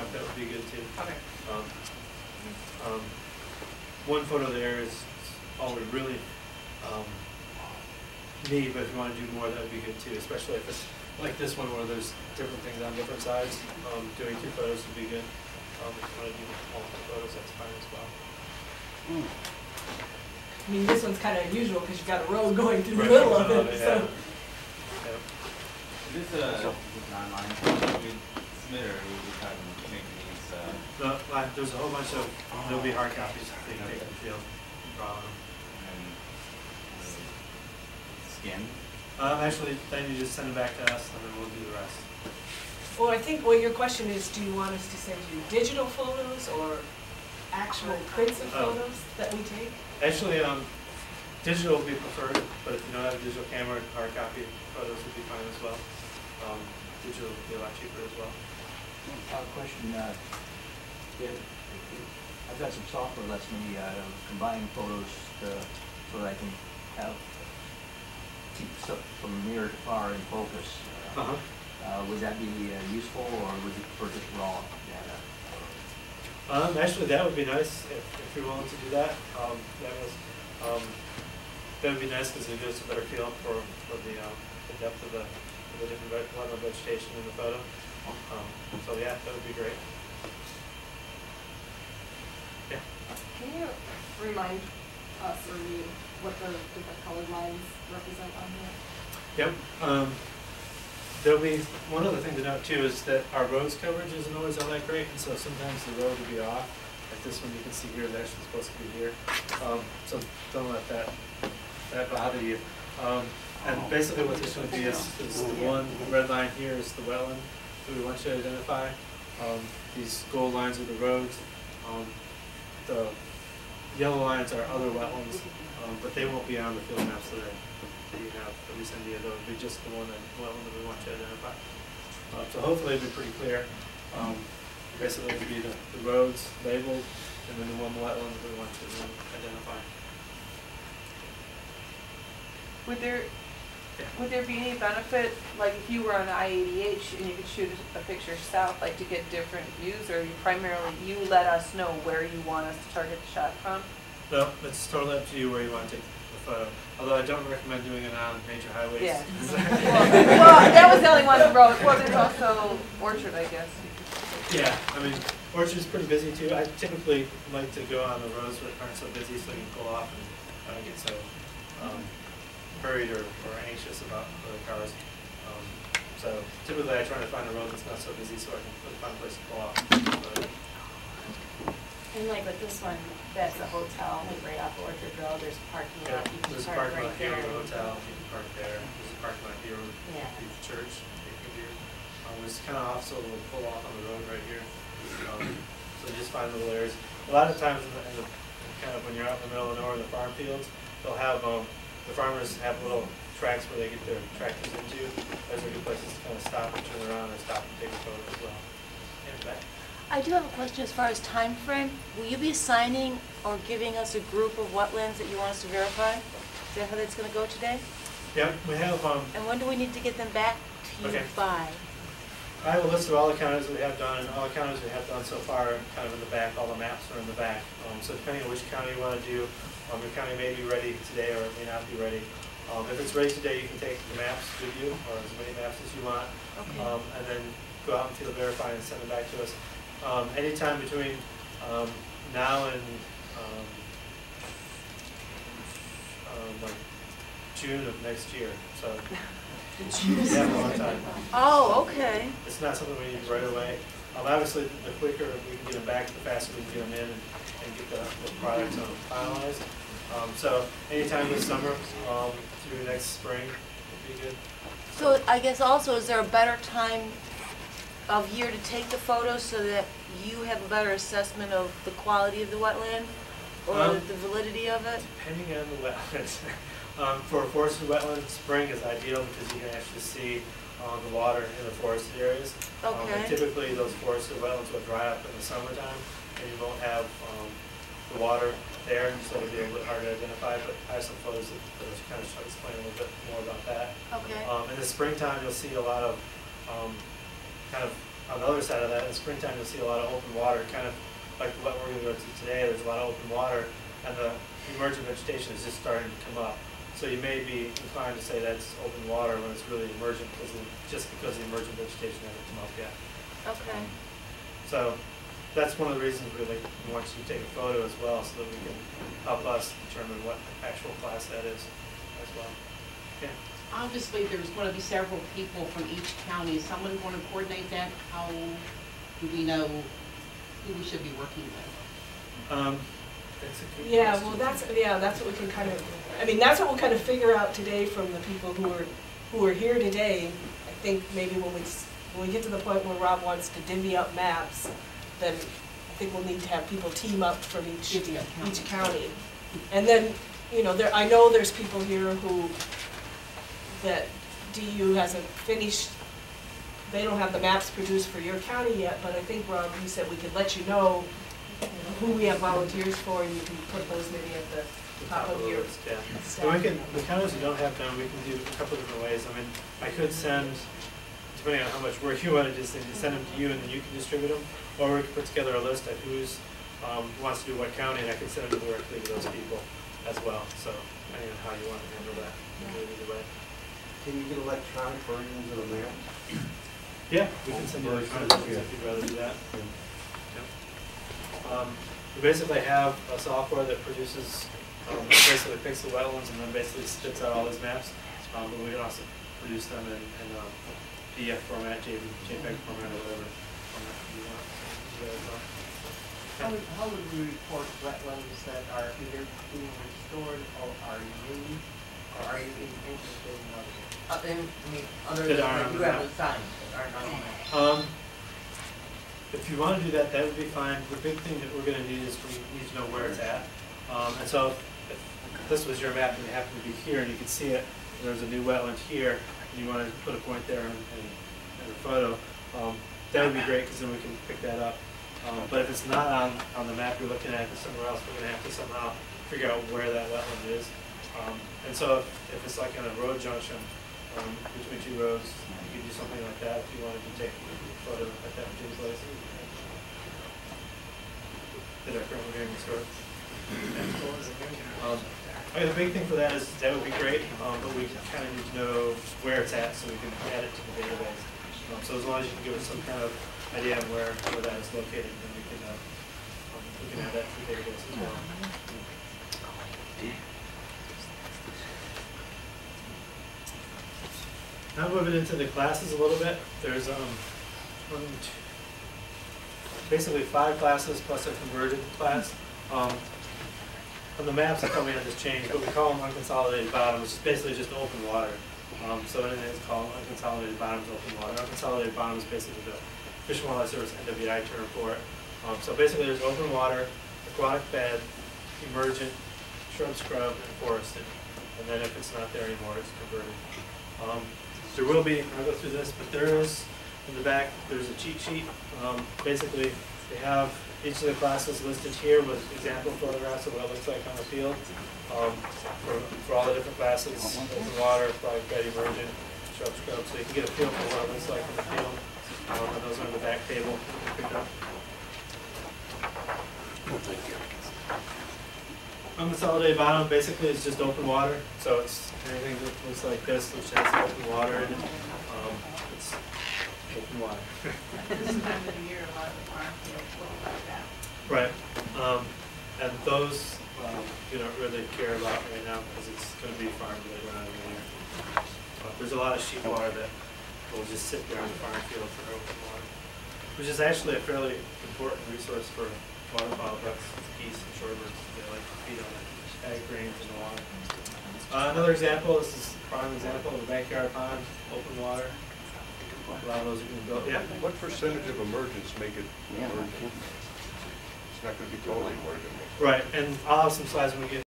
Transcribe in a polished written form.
up, that would be good too. Okay. One photo there is all we really need, but if you want to do more, that would be good too, especially if it's like this one where there's different things on different sides. Doing 2 photos would be good. If you want to do multiple photos, that's fine as well. I mean, this one's kind of unusual because you've got a road going through the middle of it. So. Is this online? We submit or we try to make these? No, there's a whole bunch of, there'll be hard copies that you can take to the field and draw on them. And scan? Actually, then you just send them back to us and then we'll do the rest. Well, I think, well, your question is, do you want us to send you digital photos or actual prints of photos that we take? Actually, digital would be preferred, but if you don't have a digital camera, hard copy photos would be fine as well. Digital would be a lot cheaper as well. Question, I've got some software that lets me combine photos so that I can have keep stuff from near to far in focus. Would that be useful, or would you prefer just raw data? Actually, that would be nice if you're willing to do that. That would be nice because it gives a better feel for the depth of the different level of vegetation in the photo. So yeah, that would be great. Yeah. Can you remind us or me what the different colored lines represent on here? Yep. There'll be one other thing to note too is that our roads coverage isn't always all that great, and so sometimes the road will be off. Like this one you can see here is actually supposed to be here. So don't let that bother you. And basically what this would be is the one red line here is the wetland that we want you to identify. These gold lines are the roads. The yellow lines are other wetlands, but they won't be on the field maps that you have that we send you. They'll be just the one wetland that we want you to identify. So hopefully it'll be pretty clear. Basically it would be the roads labeled and then the one wetland that we want you to identify. Would there be any benefit, like if you were on I-80H and you could shoot a picture south, like to get different views, or you let us know where you want us to target the shot from? No, it's totally up to you where you want to take the photo. Although I don't recommend doing it on major highways. Yeah. well, that was the only one road. Well, there's also Orchard, I guess. Yeah, I mean, Orchard's pretty busy too. I typically like to go on the roads that aren't so busy so you can pull off and I don't get so hurried or anxious about the cars. So typically I try to find a road that's not so busy so I can find a place to pull off. And like with this one, that's a hotel like right off Orchard Road. There's a parking lot. You can There's a park parking lot right here there. at the hotel. You can park there. There's a parking lot here with the church. It's kind of off, so we'll pull off on the road right here. So just find little areas. A lot of times, kind of when you're out in the middle of nowhere in the farm fields, they'll have the farmers have little tracks where they get their tractors into. Those are good places to kind of stop and turn around and stop and take a photo as well. And back. I do have a question as far as time frame. Will you be assigning or giving us a group of wetlands that you want us to verify? Is that how that's going to go today? Yeah, we have. And when do we need to get them back to you by? I have a list of all the counties that we have done, and all the counties we have done so far are kind of in the back. All the maps are in the back. So depending on which county you want to do, your county may be ready today or it may not be ready. If it's ready today, you can take the maps with you, or as many maps as you want, and then go out and field verify and send them back to us. Anytime between now and like June of next year. So yeah, a long time. Oh, okay. It's not something we need right away. Obviously, the quicker we can get them back, the faster we can get them in and get the product finalized. So anytime this summer through next spring would be good. So I guess also, is there a better time of year to take the photos so that you have a better assessment of the quality of the wetland or the validity of it? Depending on the wetlands. For a forested wetland, spring is ideal because you can actually see the water in the forested areas. Okay. And typically those forested wetlands will dry up in the summertime and you won't have the water there, so it'll be a little bit hard to identify, but I have some photos that kind of explain a little bit more about that. Okay. In the springtime, you'll see a lot of kind of on the other side of that, in springtime, you'll see a lot of open water, kind of like what we're gonna go to today. There's a lot of open water, and the emergent vegetation is just starting to come up. So you may be inclined to say that's open water when it's really emergent, just because the emergent vegetation hasn't come up yet. Okay. So that's one of the reasons we want you to take a photo as well, so that we can help us determine what actual class that is as well. Yeah. Obviously, there's going to be several people from each county. Is someone going to coordinate that? How do we know who we should be working with? That's a good Yeah, question. well, that's what we can kind of, I mean, that's what we'll kind of figure out today from the people who are here today. I think maybe when we get to the point where Rob wants to divvy up maps, then I think we'll need to have people team up from each county. And then, you know, I know there's people here that DU hasn't finished, they don't have the maps produced for your county yet, but I think, Rob, you said we could let you know who we have volunteers for, and you can put those maybe at the top of your list. Yeah. staff. And the counties who don't have them, we can do a couple different ways. I mean, I could send, depending on how much work you want to do, send them to you and then you can distribute them, or we can put together a list of who wants to do what county, and I can send them directly to those people as well. So depending on how you want to handle that, you can do it either way. Can you get electronic versions of the map? Yeah, we can send you electronic versions if you'd rather do that. Yep. We basically have a software that produces, basically picks the wetlands and then basically spits out all these maps. But we can also produce them in PDF format, JPEG format, or whatever format you want. How would we report wetlands that are either being restored or are new, or are you interested in others? Other than that you have assigned that aren't on the map. If you want to do that, that would be fine. The big thing that we're going to need is we need to know where it's at. And so if this was your map and it happened to be here and you could see it, and there's a new wetland here, and you wanted to put a point there in a photo, that would be great because then we can pick that up. But if it's not on the map you're looking at, it's somewhere else, we're going to have to somehow figure out where that wetland is. And so if it's like in a road junction between two roads, you could do something like that if you wanted to take a photo at that particular place. That are currently being restored. The big thing for that is that would be great, but we kind of need to know where it's at so we can add it to the database. So as long as you can give us some kind of idea on where that is located, then we can add that to the database as well. Now moving into the classes a little bit, there's basically 5 classes plus a converted class. On the maps, I thought we had this change, but we call them unconsolidated bottom, which is basically just open water. So anything that's called unconsolidated bottom is open water. Unconsolidated bottom is basically the Fish and Wildlife Service NWI term for it. So basically there's open water, aquatic bed, emergent, shrub, scrub, and forested. And then if it's not there anymore, it's converted. There will be, I'll go through this, but there is, in the back, there's a cheat sheet. Basically, they have each of the classes listed here with example photographs of what it looks like on the field for all the different classes, open water, aquatic bed, emergent, shrub, scrub, so you can get a feel for what it looks like in the field. And those are on the back table you can pick up. Thank you. Unconsolidated bottom basically is just open water, so it's anything that looks like this, which has open water in it. It's open water. This time of the year, a lot of the farm fields look like that. Right, and those you don't really care about right now because it's going to be farmed later on in the year. There's a lot of sheet water that will just sit there in the farm field for open water, which is actually a fairly important resource for waterfowl, ducks, geese, and shorebirds. They like to feed on it, ag grains in the water. Another example, this is a prime example of a backyard pond, open water. A lot of those are going to build, yeah. What percentage of emergents make it emergent? It's not going to be totally emergent. Right, and I'll have some slides when we get